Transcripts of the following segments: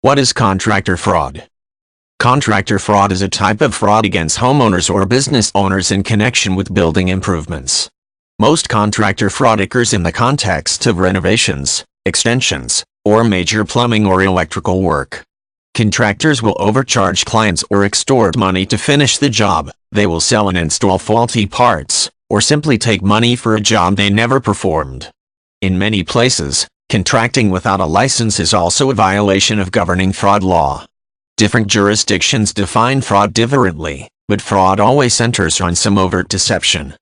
What is contractor fraud? Contractor fraud is a type of fraud against homeowners or business owners in connection with building improvements. Most contractor fraud occurs in the context of renovations, extensions, or major plumbing or electrical work. Contractors will overcharge clients or extort money to finish the job. They will sell and install faulty parts, or simply take money for a job they never performed. In many places, contracting without a license is also a violation of governing fraud law. Different jurisdictions define fraud differently, but fraud always centers on some overt deception.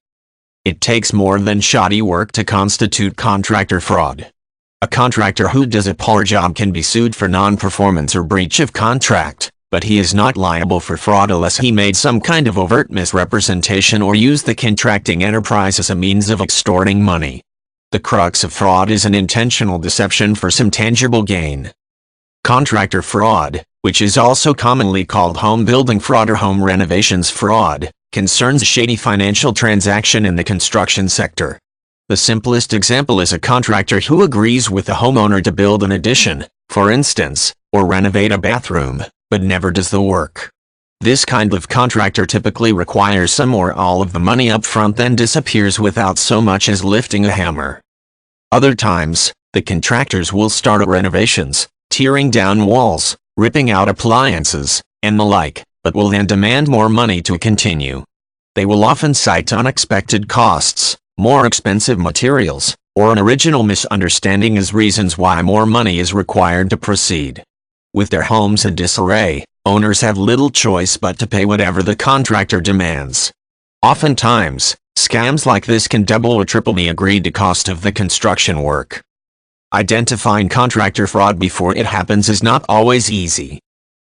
It takes more than shoddy work to constitute contractor fraud. A contractor who does a poor job can be sued for non-performance or breach of contract, but he is not liable for fraud unless he made some kind of overt misrepresentation or used the contracting enterprise as a means of extorting money. The crux of fraud is an intentional deception for some tangible gain. Contractor fraud, which is also commonly called home building fraud or home renovations fraud, concerns shady financial transaction in the construction sector. The simplest example is a contractor who agrees with the homeowner to build an addition, for instance, or renovate a bathroom, but never does the work. This kind of contractor typically requires some or all of the money up front, then disappears without so much as lifting a hammer. Other times, the contractors will start renovations, tearing down walls, ripping out appliances, and the like, but will then demand more money to continue. They will often cite unexpected costs, more expensive materials, or an original misunderstanding as reasons why more money is required to proceed. With their homes in disarray, owners have little choice but to pay whatever the contractor demands. Oftentimes, scams like this can double or triple the agreed cost of the construction work. Identifying contractor fraud before it happens is not always easy.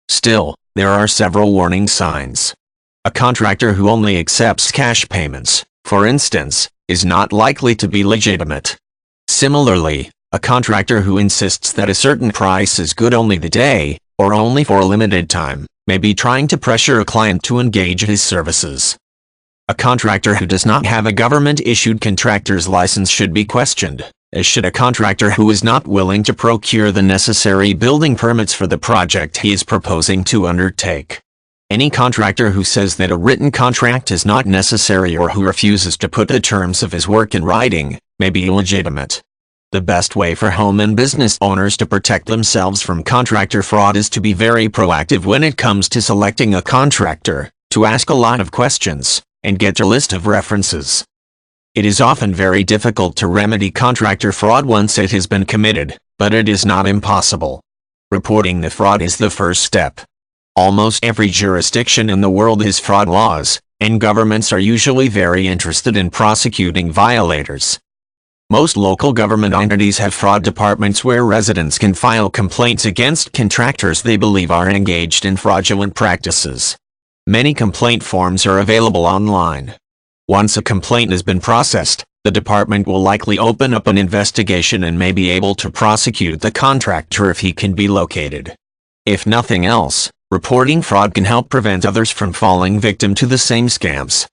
Still, there are several warning signs. A contractor who only accepts cash payments, for instance, is not likely to be legitimate. Similarly, a contractor who insists that a certain price is good only the day, or only for a limited time, may be trying to pressure a client to engage his services. A contractor who does not have a government-issued contractor's license should be questioned, as should a contractor who is not willing to procure the necessary building permits for the project he is proposing to undertake. Any contractor who says that a written contract is not necessary or who refuses to put the terms of his work in writing, may be illegitimate. The best way for home and business owners to protect themselves from contractor fraud is to be very proactive when it comes to selecting a contractor, to ask a lot of questions, and get a list of references. It is often very difficult to remedy contractor fraud once it has been committed, but it is not impossible. Reporting the fraud is the first step. Almost every jurisdiction in the world has fraud laws, and governments are usually very interested in prosecuting violators. Most local government entities have fraud departments where residents can file complaints against contractors they believe are engaged in fraudulent practices. Many complaint forms are available online. Once a complaint has been processed, the department will likely open up an investigation and may be able to prosecute the contractor if he can be located. If nothing else, reporting fraud can help prevent others from falling victim to the same scams.